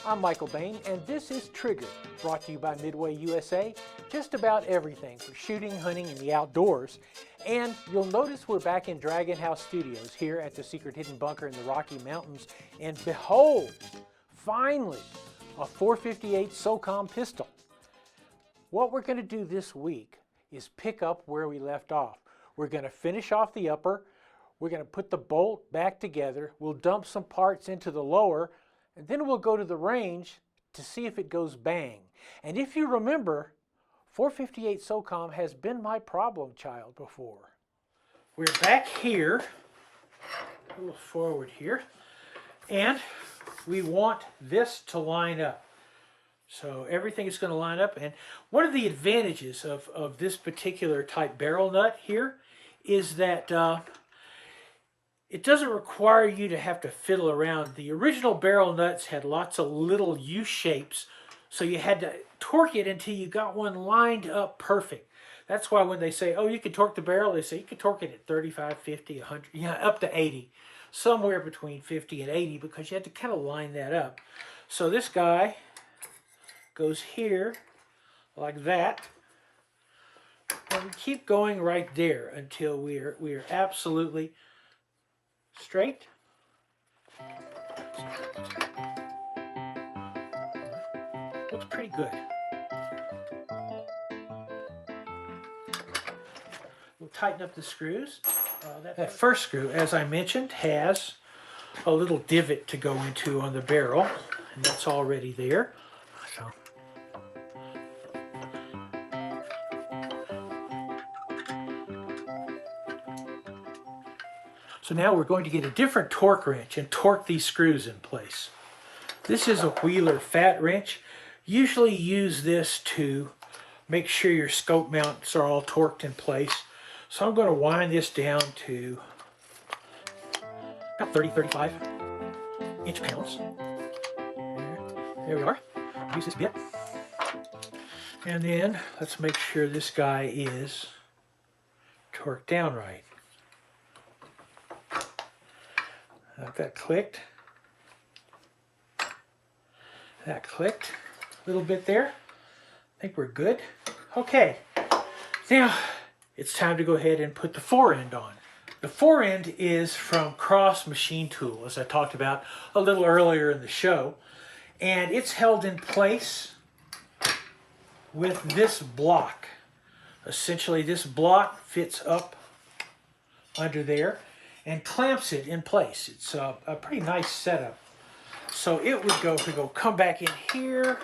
I'm Michael Bain, and this is Trigger, brought to you by Midway USA. Just about everything for shooting, hunting, and the outdoors. And you'll notice we're back in Dragon House Studios here at the secret hidden bunker in the Rocky Mountains. And behold, finally, a 458 SOCOM pistol. What we're going to do this week is pick up where we left off. We're going to finish off the upper. We're going to put the bolt back together. We'll dump some parts into the lower. And then we'll go to the range to see if it goes bang. And if you remember, 458 SOCOM has been my problem child before. We're back here, a little forward here, and we want this to line up. So everything is going to line up. And one of the advantages of this particular type barrel nut here is that it doesn't require you to have to fiddle around. The original barrel nuts had lots of little U-shapes, so you had to torque it until you got one lined up perfect. That's why when they say, oh, you can torque the barrel, they say you can torque it at 35, 50, 100, yeah, up to 80. Somewhere between 50 and 80, because you had to kind of line that up. So this guy goes here like that, and we keep going right there until we're absolutely straight. Looks pretty good. We'll tighten up the screws. That first screw, as I mentioned, has a little divot to go into on the barrel, and that's already there. So now we're going to get a different torque wrench and torque these screws in place. This is a Wheeler fat wrench. Usually use this to make sure your scope mounts are all torqued in place. So I'm going to wind this down to about 30-35 inch-pounds. There we are. Use this bit. And then let's make sure this guy is torqued down right. That clicked. That clicked a little bit there. I think we're good. Okay, now it's time to go ahead and put the fore end on. The fore end is from Cross Machine Tool, as I talked about a little earlier in the show. And it's held in place with this block. Essentially, this block fits up under there and clamps it in place. It's a pretty nice setup. So it would go, come back in here,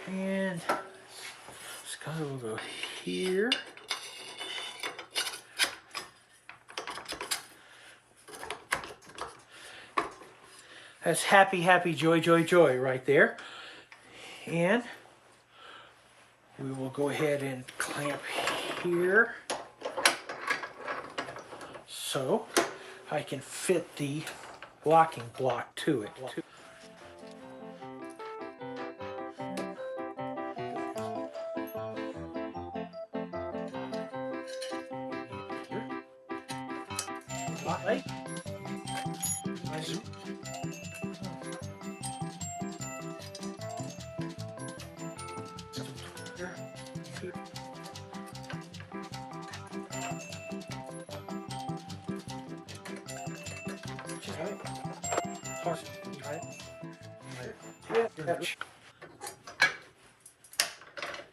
and this guy will go here. That's happy, happy, joy, joy, joy right there. And we will go ahead and clamp here, so I can fit the locking block to it. Spotlight.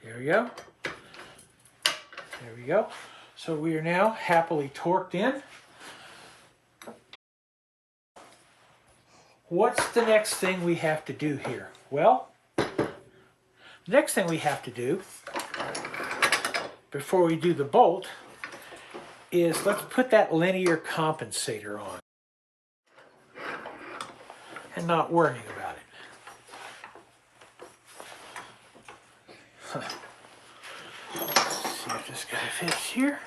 There we go. There we go. So we are now happily torqued in. What's the next thing we have to do here? Well, the next thing we have to do before we do the bolt is let's put that linear compensator on and not worrying about it. Let's see if this guy fits here.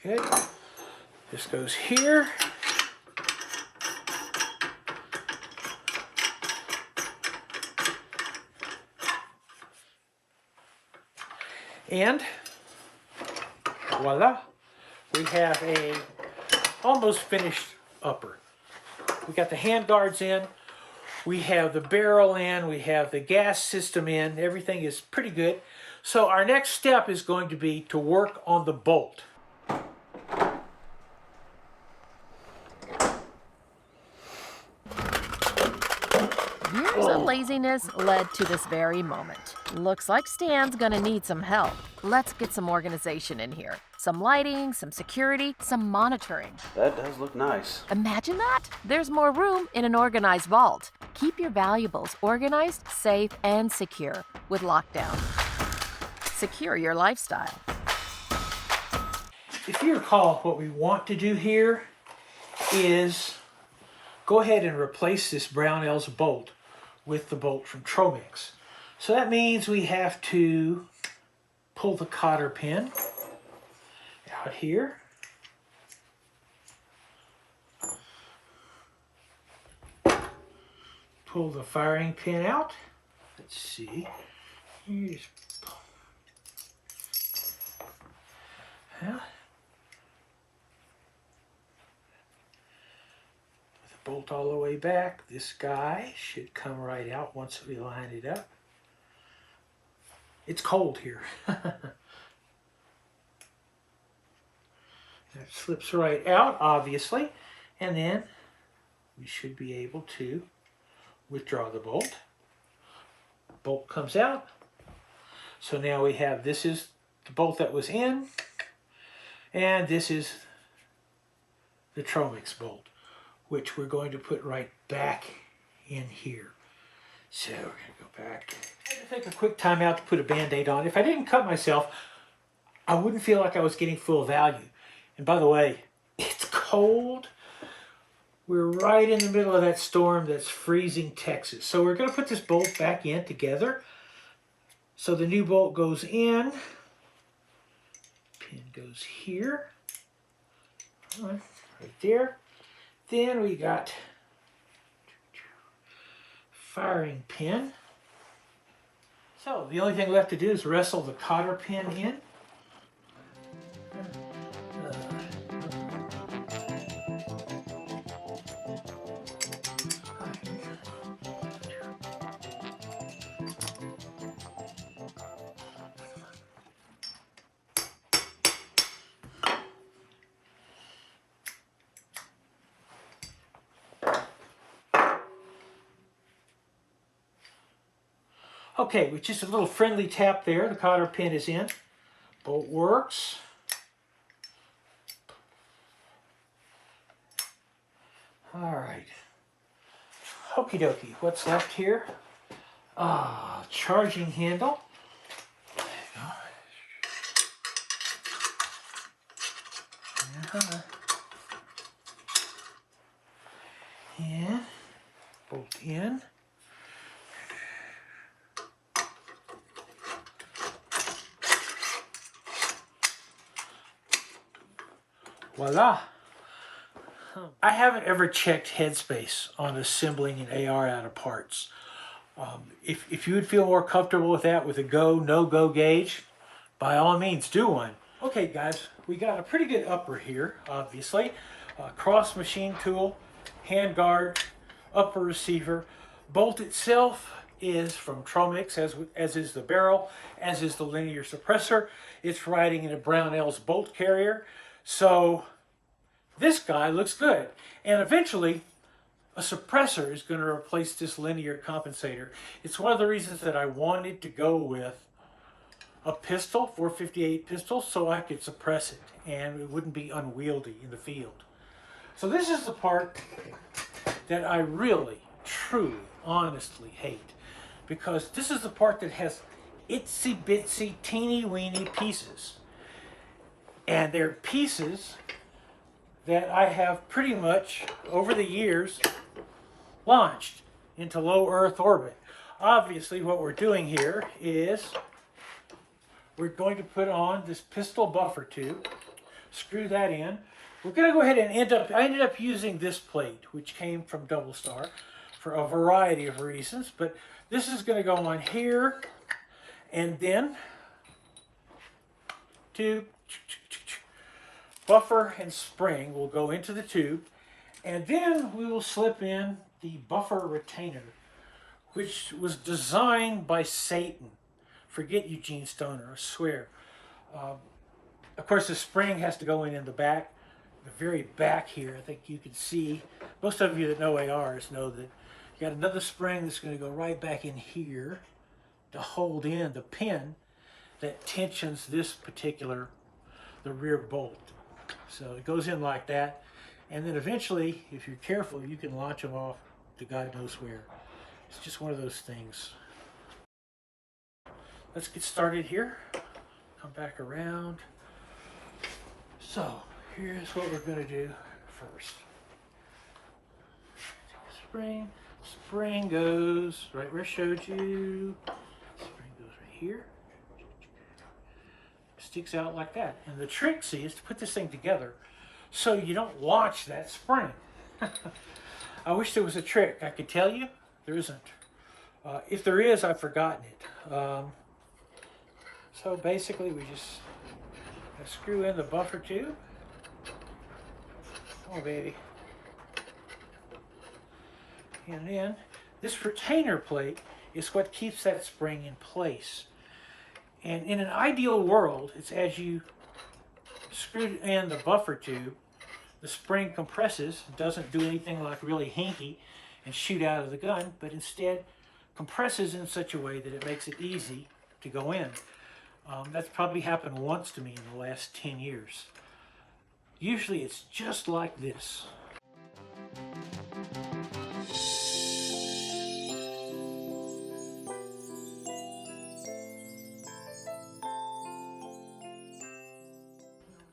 Pretty good. This goes here. And voila, we have a almost finished upper. We got the hand guards in, we have the barrel in, we have the gas system in, everything is pretty good. So our next step is going to be to work on the bolt. Years of laziness led to this very moment. Looks like Stan's gonna need some help. Let's get some organization in here. Some lighting, some security, some monitoring. That does look nice. Imagine that! There's more room in an organized vault. Keep your valuables organized, safe, and secure with Lockdown. Secure your lifestyle. If you recall, what we want to do here is go ahead and replace this Brownell's bolt with the bolt from Tromix. So that means we have to pull the cotter pin out here. Pull the firing pin out. Let's see. Here's the bolt all the way back. This guy should come right out once we line it up. It's cold here. That slips right out, obviously, and then we should be able to withdraw the bolt. Bolt comes out. So now we have, this is the bolt that was in, and this is the Tromix bolt, which we're going to put right back in here. So we're going to go back. I had to take a quick time out to put a Band-Aid on. If I didn't cut myself, I wouldn't feel like I was getting full value. And by the way, it's cold. We're right in the middle of that storm that's freezing Texas. So we're going to put this bolt back in together. So the new bolt goes in. Pin goes here. Right there. Then we got firing pin. So the only thing left to do is wrestle the cotter pin in. Okay, with just a little friendly tap there, the cotter pin is in. Bolt works. All right. Okie dokie, what's left here? Charging handle. And bolt in. Voila! I haven't ever checked headspace on assembling an AR out of parts. If you would feel more comfortable with that with a go, no-go gauge, by all means do one. Okay guys, we got a pretty good upper here, obviously. Cross machine tool, hand guard, upper receiver. Bolt itself is from Tromix, as is the barrel, as is the linear suppressor. It's riding in a Brownell's bolt carrier. So this guy looks good. And eventually, a suppressor is going to replace this linear compensator. It's one of the reasons that I wanted to go with a pistol, 458 pistol, so I could suppress it and it wouldn't be unwieldy in the field. So this is the part that I really, truly, honestly hate, because this is the part that has itsy bitsy teeny weeny pieces. And they're pieces that I have pretty much, over the years, launched into low Earth orbit. Obviously, what we're doing here is we're going to put on this pistol buffer tube, screw that in. We're going to go ahead and I ended up using this plate, which came from Double Star, for a variety of reasons. But this is going to go on here, and then tube, buffer and spring will go into the tube, and then we will slip in the buffer retainer, which was designed by Satan. Forget Eugene Stoner, I swear. Of course, the spring has to go in the back, the very back here. I think you can see, most of you that know ARs know that you got another spring that's going to go right back in here to hold in the pin that tensions this particular, the rear bolt. So it goes in like that, and then eventually, if you're careful, you can launch them off to God knows where. It's just one of those things. Let's get started here. Come back around. So here's what we're going to do first. Spring goes right where I showed you. Spring goes right here. Sticks out like that. And the trick, see, is to put this thing together so you don't launch that spring. I wish there was a trick. I could tell you, there isn't. If there is, I've forgotten it. So basically, we just screw in the buffer tube. Oh, baby. And then this retainer plate is what keeps that spring in place. And in an ideal world, it's as you screw in the buffer tube, the spring compresses, doesn't do anything like really hinky and shoot out of the gun, but instead compresses in such a way that it makes it easy to go in. That's probably happened once to me in the last 10 years. Usually it's just like this.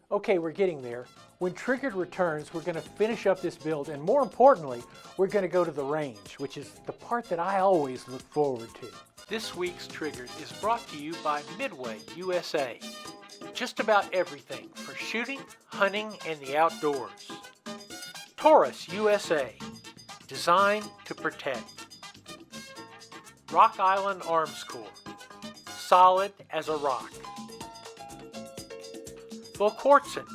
Okay, we're getting there. When Triggered returns, we're going to finish up this build, and more importantly, we're going to go to the range, which is the part that I always look forward to. This week's Triggered is brought to you by Midway USA. Just about everything for shooting, hunting, and the outdoors. Taurus USA, designed to protect. Rock Island Arms Corps, solid as a rock. Volquartsen,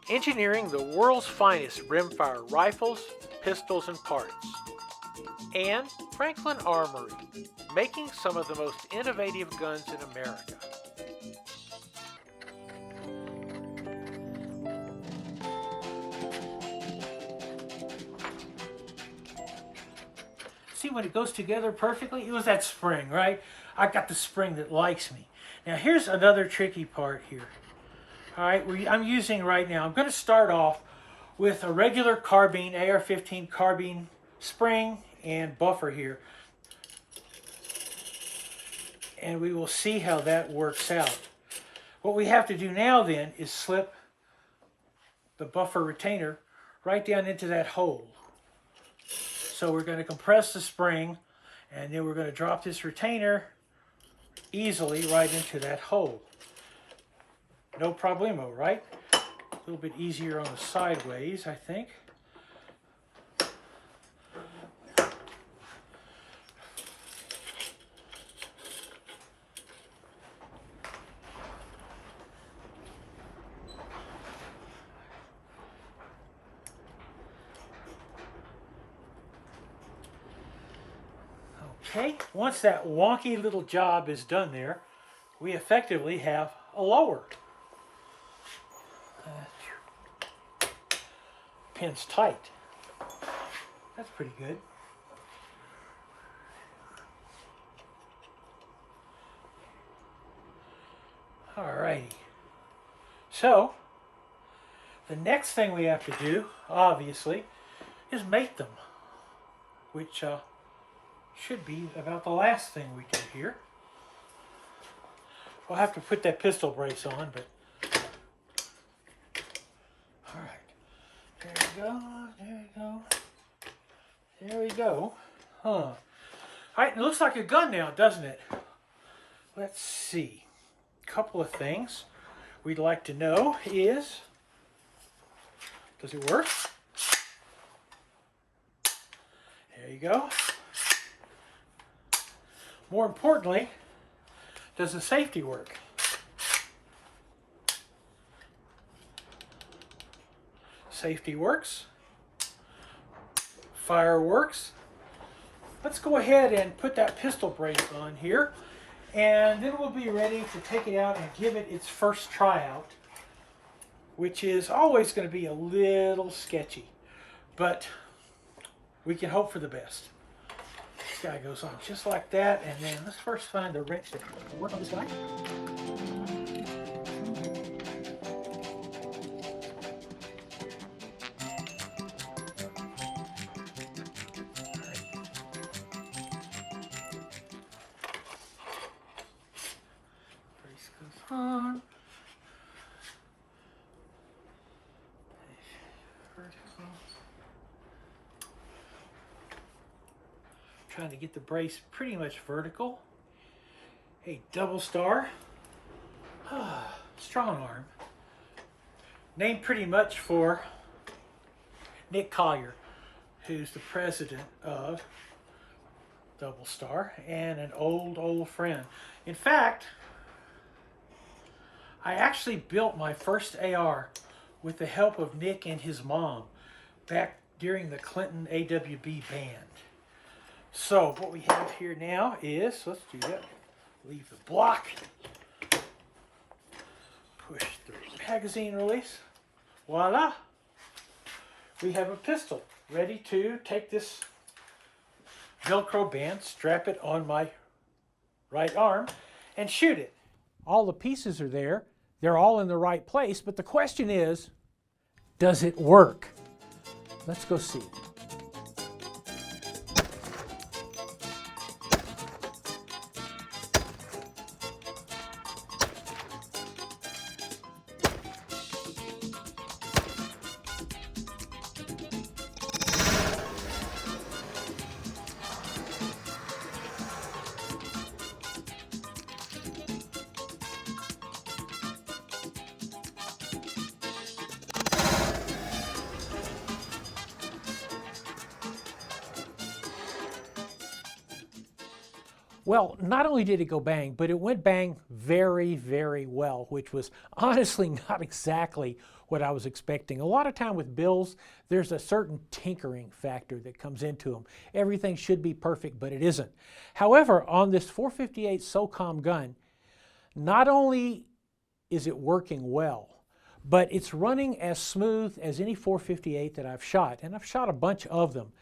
engineering the world's finest rimfire rifles, pistols, and parts. And Franklin Armory, making some of the most innovative guns in America. See, when it goes together perfectly, it was that spring, right? I got the spring that likes me. Now here's another tricky part here. All right, I'm using right now, I'm going to start off with a regular carbine, AR-15 carbine spring and buffer here. And we will see how that works out. What we have to do now then is slip the buffer retainer right down into that hole. So we're going to compress the spring, and then we're going to drop this retainer easily right into that hole. No problemo, right? A little bit easier on the sideways, I think. Okay, once that wonky little job is done there, we effectively have a lower. Pin's tight. That's pretty good. Alrighty. So, the next thing we have to do, obviously, is mate them, which should be about the last thing we do here. We'll have to put that pistol brace on, but alright. There we go, there we go. There we go. Alright, it looks like a gun now, doesn't it? Let's see. A couple of things we'd like to know is, does it work? There you go. More importantly, does the safety work? Safety works. Fire works. Let's go ahead and put that pistol brace on here, and then we'll be ready to take it out and give it its first tryout, which is always going to be a little sketchy, but we can hope for the best. This guy goes on just like that, and then let's first find the wrench to work on this guy. Brace goes on. Vertical. Trying to get the brace pretty much vertical. A double star. Strong arm. Named pretty much for Nick Collier, who's the president of Double Star and an old friend. In fact, I actually built my first AR with the help of Nick and his mom back during the Clinton AWB band. So what we have here now is, let's do that, leave the block, push the magazine release, voila, we have a pistol ready to take this Velcro band, strap it on my right arm, and shoot it. All the pieces are there, they're all in the right place, but the question is, does it work? Let's go see. Well, not only did it go bang, but it went bang very, very well, which was honestly not exactly what I was expecting. A lot of time with bills, there's a certain tinkering factor that comes into them. Everything should be perfect, but it isn't. However, on this 458 SOCOM gun, not only is it working well, but it's running as smooth as any 458 that I've shot, and I've shot a bunch of them.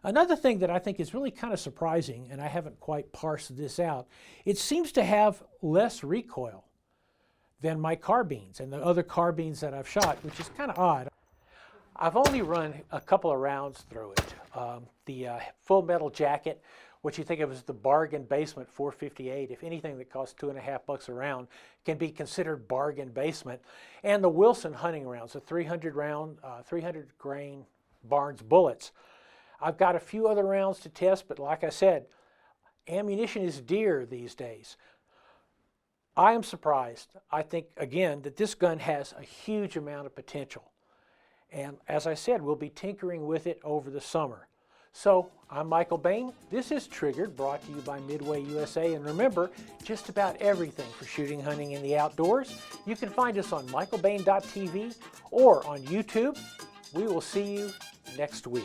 Another thing that I think is really kind of surprising, and I haven't quite parsed this out, it seems to have less recoil than my carbines and the other carbines that I've shot, which is kind of odd. I've only run a couple of rounds through it. The full metal jacket, what you think of as the bargain basement 458, if anything that costs $2.50 a round can be considered bargain basement, and the Wilson hunting rounds, the 300 grain Barnes bullets. I've got a few other rounds to test, but like I said, ammunition is dear these days. I am surprised. I think, again, that this gun has a huge amount of potential. And as I said, we'll be tinkering with it over the summer. So, I'm Michael Bain. This is Triggered, brought to you by Midway USA. And remember, just about everything for shooting, hunting, and the outdoors, you can find us on michaelbain.tv or on YouTube. We will see you next week.